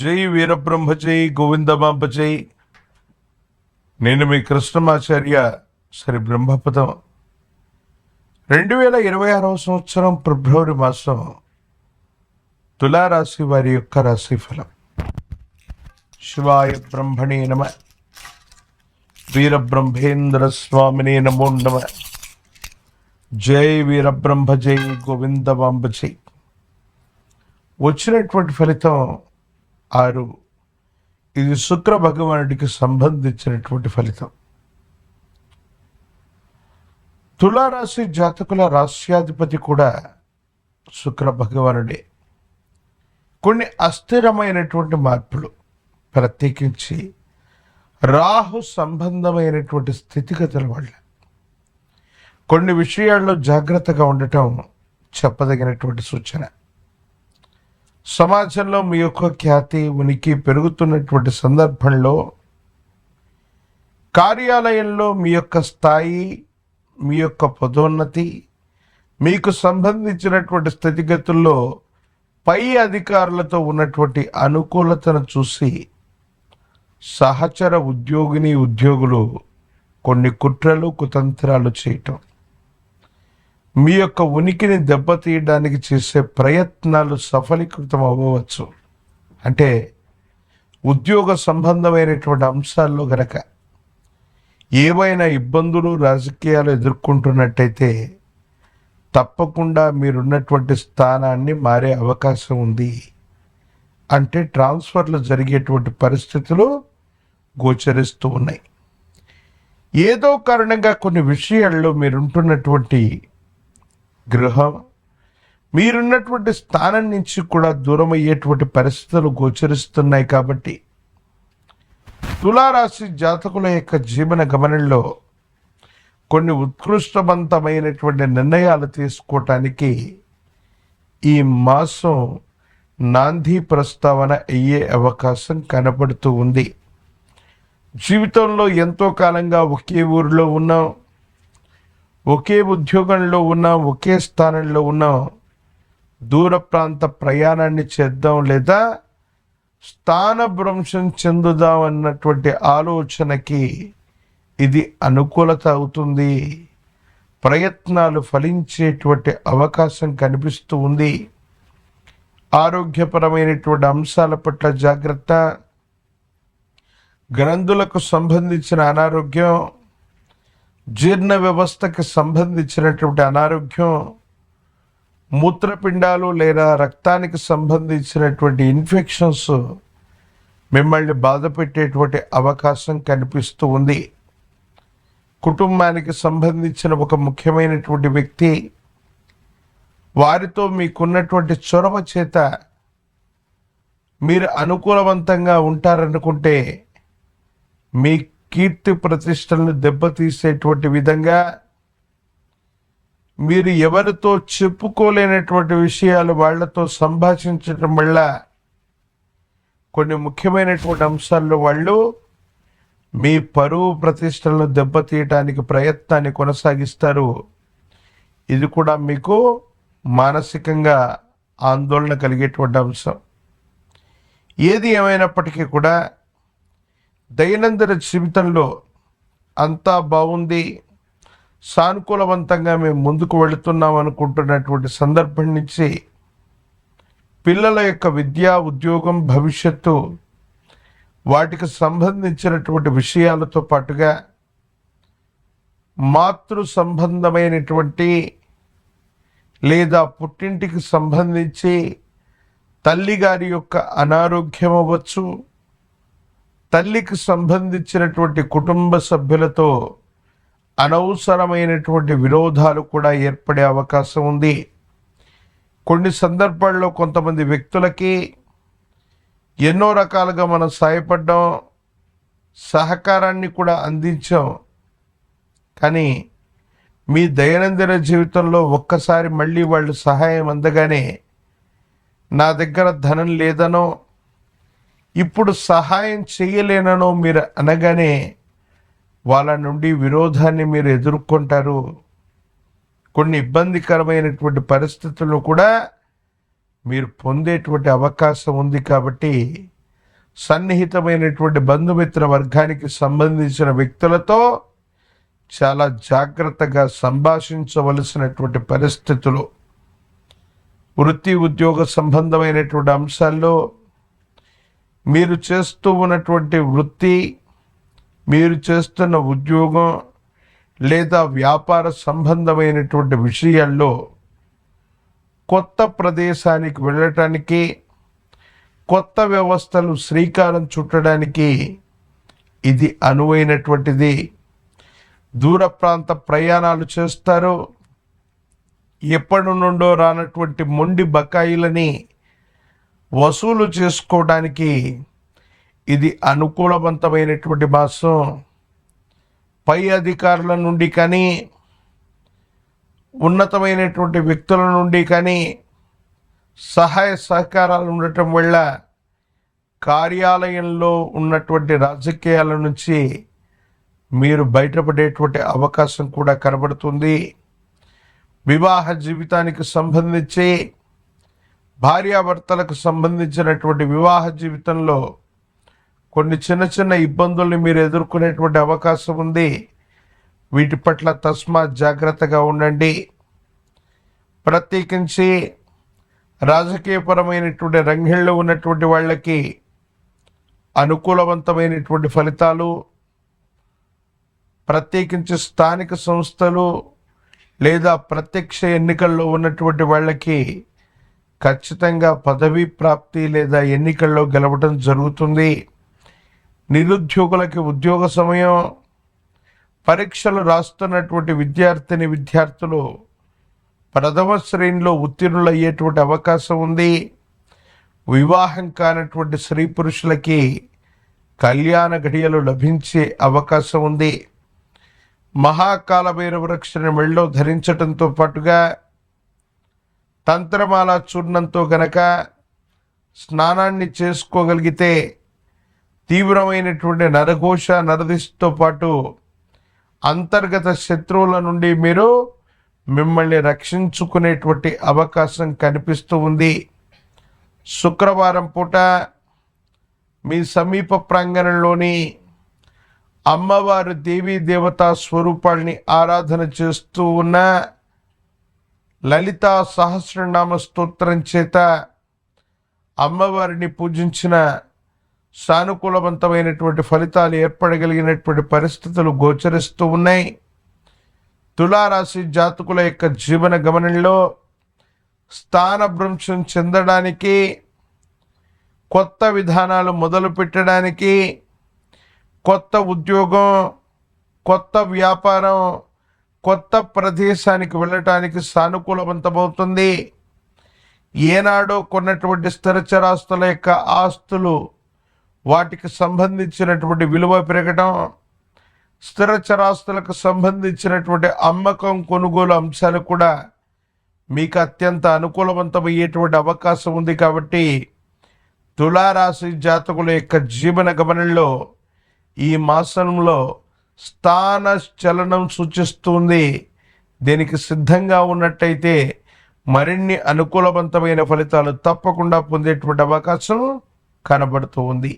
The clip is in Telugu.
జై వీరబ్రహ్మ జై గోవిందమాంబ జై. నేను మీ కృష్ణమాచార్య శ్రీ బ్రహ్మపదం. 2026 సంవత్సరం ఫిబ్రవరి మాసం తులారాశి వారి యొక్క రాశిఫలం. శివాయ బ్రహ్మణే నమ. వీరబ్రహ్మేంద్ర స్వామినే నమో నమ. జై వీరబ్రహ్మ జై గోవిందమాంబ జై. వచ్చినటువంటి ఫలితం 6. ఇది శుక్ర భగవానుడికి సంబంధించినటువంటి ఫలితం. తులారాశి జాతకుల రాశ్యాధిపతి కూడా శుక్ర భగవానుడే. కొన్ని అస్థిరమైనటువంటి మార్పులు, ప్రత్యేకించి రాహు సంబంధమైనటువంటి స్థితిగతుల వల్ల కొన్ని విషయాల్లో జాగ్రత్తగా ఉండటం చెప్పదగినటువంటి సూచన. సమాజంలో మీ యొక్క ఖ్యాతి, ఉనికి పెరుగుతున్నటువంటి సందర్భంలో కార్యాలయంలో మీ యొక్క స్థాయి, మీ యొక్క పదోన్నతి, మీకు సంబంధించినటువంటి స్థితిగతుల్లో పై అధికారులతో ఉన్నటువంటి అనుకూలతను చూసి సహచర ఉద్యోగులు కొన్ని కుట్రలు కుతంత్రాలు చేయటం, మీ యొక్క ఉనికిని దెబ్బతీయడానికి చేసే ప్రయత్నాలు సఫలీకృతం అవ్వవచ్చు. అంటే ఉద్యోగ సంబంధమైనటువంటి అంశాల్లో గనక ఏవైనా ఇబ్బందులు, రాజకీయాలు ఎదుర్కొంటున్నట్టయితే తప్పకుండా మీరున్నటువంటి స్థానాన్ని మారే అవకాశం ఉంది. అంటే ట్రాన్స్ఫర్లు జరిగేటువంటి పరిస్థితులు గోచరిస్తూ ఉన్నాయి. ఏదో కారణంగా కొన్ని విషయాల్లో మీరుంటున్నటువంటి గృహం, మీరున్నటువంటి స్థానం నుంచి కూడా దూరం అయ్యేటువంటి పరిస్థితులు గోచరిస్తున్నాయి. కాబట్టి తులారాశి జాతకుల యొక్క జీవన గమనంలో కొన్ని ఉత్కృష్టవంతమైనటువంటి నిర్ణయాలు తీసుకోవటానికి ఈ మాసం నాంది ప్రస్తావన అయ్యే అవకాశం కనబడుతూ ఉంది. జీవితంలో ఎంతో కాలంగా ఒకే ఊరిలో ఉన్నాం, ఒకే ఉద్యోగంలో ఉన్నాం, ఒకే స్థానంలో ఉన్నాం. దూర ప్రాంత ప్రయాణాన్ని చేద్దాం లేదా స్థానభ్రంశం చెందుదాం అన్నటువంటి ఆలోచనకి ఇది అనుకూలత అవుతుంది. ప్రయత్నాలు ఫలించేటువంటి అవకాశం కనిపిస్తూ ఉంది. ఆరోగ్యపరమైనటువంటి అంశాల పట్ల జాగ్రత్త, గ్రంథులకు సంబంధించిన అనారోగ్యం, జీర్ణ వ్యవస్థకి సంబంధించినటువంటి అనారోగ్యం, మూత్రపిండాలు లేదా రక్తానికి సంబంధించినటువంటి ఇన్ఫెక్షన్స్ మిమ్మల్ని బాధ పెట్టేటువంటి అవకాశం కనిపిస్తూ ఉంది. కుటుంబానికి సంబంధించిన ఒక ముఖ్యమైనటువంటి వ్యక్తి, వారితో మీకున్నటువంటి చొరవ చేత మీరు అనుకూలవంతంగా ఉంటారనుకుంటే మీ కీర్తి ప్రతిష్టలను దెబ్బతీసేటువంటి విధంగా, మీరు ఎవరితో చెప్పుకోలేనటువంటి విషయాలు వాళ్లతో సంభాషించడం వల్ల కొన్ని ముఖ్యమైనటువంటి అంశాల్లో వాళ్ళు మీ పరువు ప్రతిష్టలను దెబ్బతీయటానికి ప్రయత్నాన్ని కొనసాగిస్తారు. ఇది కూడా మీకు మానసికంగా ఆందోళన కలిగేటువంటి అంశం. ఏది ఏమైనప్పటికీ కూడా దైనందిన జీవితంలో అంతా బాగుంది, సానుకూలవంతంగా మేము ముందుకు వెళుతున్నాం అనుకుంటున్నటువంటి సందర్భం నుంచి పిల్లల యొక్క విద్య, ఉద్యోగం, భవిష్యత్తు, వాటికి సంబంధించినటువంటి విషయాలతో పాటుగా మాతృ సంబంధమైనటువంటి లేదా పుట్టింటికి సంబంధించి తల్లిగారి యొక్క అనారోగ్యం అవ్వచ్చు, తల్లికి సంబంధించినటువంటి కుటుంబ సభ్యులతో అనవసరమైనటువంటి విరోధాలు కూడా ఏర్పడే అవకాశం ఉంది. కొన్ని సందర్భాల్లో కొంతమంది వ్యక్తులకి ఎన్నో రకాలుగా మనం సాయపడ్డాం, సహకారాన్ని కూడా అందించాం. కానీ మీ దైనందిన జీవితంలో ఒక్కసారి మళ్ళీ వాళ్ళు సహాయం అందగానే నా దగ్గర ధనం లేదనో, ఇప్పుడు సహాయం చేయలేననో మీరు అనగానే వాళ్ళ నుండి విరోధాన్ని మీరు ఎదుర్కొంటారు. కొన్ని ఇబ్బందికరమైనటువంటి పరిస్థితులను కూడా మీరు పొందేటువంటి అవకాశం ఉంది. కాబట్టి సన్నిహితమైనటువంటి బంధుమిత్ర వర్గానికి సంబంధించిన వ్యక్తులతో చాలా జాగ్రత్తగా సంభాషించవలసినటువంటి పరిస్థితులు, వృత్తి ఉద్యోగ సంబంధమైనటువంటి అంశాల్లో మీరు చేస్తూ ఉన్నటువంటి వృత్తి, మీరు చేస్తున్న ఉద్యోగం లేదా వ్యాపార సంబంధమైనటువంటి విషయాల్లో కొత్త ప్రదేశానికి వెళ్ళటానికి, కొత్త వ్యవస్థలు శ్రీకారం చుట్టడానికి ఇది అనువైనటువంటిది. దూర ప్రాంత ప్రయాణాలు చేస్తారు. ఎప్పటి నుండో రానటువంటి మొండి బకాయిలని వసూలు చేసుకోవడానికి ఇది అనుకూలవంతమైనటువంటి మాసం. పై అధికారుల నుండి కానీ, ఉన్నతమైనటువంటి వ్యక్తుల నుండి కానీ సహాయ సహకారాలు ఉండటం వల్ల కార్యాలయంలో ఉన్నటువంటి రాజకీయాల నుంచి మీరు బయటపడేటువంటి అవకాశం కూడా కనబడుతుంది. వివాహ జీవితానికి సంబంధించి, భార్యాభర్తలకు సంబంధించినటువంటి వివాహ జీవితంలో కొన్ని చిన్న చిన్న ఇబ్బందుల్ని మీరు ఎదుర్కొనేటువంటి అవకాశం ఉంది. వీటి పట్ల తస్మాత్ జాగ్రత్తగా ఉండండి. ప్రత్యేకించి రాజకీయపరమైనటువంటి రంగంలో ఉన్నటువంటి వాళ్ళకి అనుకూలవంతమైనటువంటి ఫలితాలు, ప్రత్యేకించి స్థానిక సంస్థలు లేదా ప్రత్యక్ష ఎన్నికల్లో ఉన్నటువంటి వాళ్ళకి ఖచ్చితంగా పదవీ ప్రాప్తి లేదా ఎన్నికల్లో గెలవడం జరుగుతుంది. నిరుద్యోగులకి ఉద్యోగ సమయం, పరీక్షలు రాస్తున్నటువంటి విద్యార్థులు ప్రథమ శ్రేణిలో ఉత్తీర్ణులయ్యేటువంటి అవకాశం ఉంది. వివాహం కానటువంటి స్త్రీ పురుషులకి కళ్యాణ ఘడియలు లభించే అవకాశం ఉంది. మహాకాల భైరవ రక్షణ మెళ్ళో ధరించటంతో పాటుగా తంత్రమాల చూర్ణంతో గనక స్నానాన్ని చేసుకోగలిగితే తీవ్రమైనటువంటి నరఘోష, నరదిష్టితో పాటు అంతర్గత శత్రువుల నుండి మీరు మిమ్మల్ని రక్షించుకునేటువంటి అవకాశం కనిపిస్తూ ఉంది. శుక్రవారం పూట మీ సమీప ప్రాంగణంలోని అమ్మవారు దేవీ దేవతా స్వరూపాల్ని ఆరాధన చేస్తూ ఉన్న లలితా సహస్రనామ స్తోత్రం చేత అమ్మవారిని పూజించిన సానుకూలవంతమైనటువంటి ఫలితాలు ఏర్పడగలిగినటువంటి పరిస్థితులు గోచరిస్తూ ఉన్నాయి. తులారాశి జాతకుల యొక్క జీవన గమనంలో స్థానభ్రంశం చెందడానికి, కొత్త విధానాలు మొదలు పెట్టడానికి, కొత్త ఉద్యోగం, కొత్త వ్యాపారం, కొత్త ప్రదేశానికి వెళ్ళటానికి సానుకూలవంతమవుతుంది. ఏనాడో కొన్నటువంటి స్థిరచరాస్తుల యొక్క ఆస్తులు, వాటికి సంబంధించినటువంటి విలువ పెరగడం, స్థిరచరాస్తులకు సంబంధించినటువంటి అమ్మకం, కొనుగోలు అంశాలు కూడా మీకు అత్యంత అనుకూలవంతమయ్యేటువంటి అవకాశం ఉంది. కాబట్టి తులారాశి జాతకుల యొక్క జీవన గమనంలో ఈ మాసంలో స్థాన చలనం సూచిస్తుంది. దీనికి సిద్ధంగా ఉన్నట్టయితే మరిన్ని అనుకూలవంతమైన ఫలితాలు తప్పకుండా పొందేటువంటి అవకాశం కనబడుతూ ఉంది.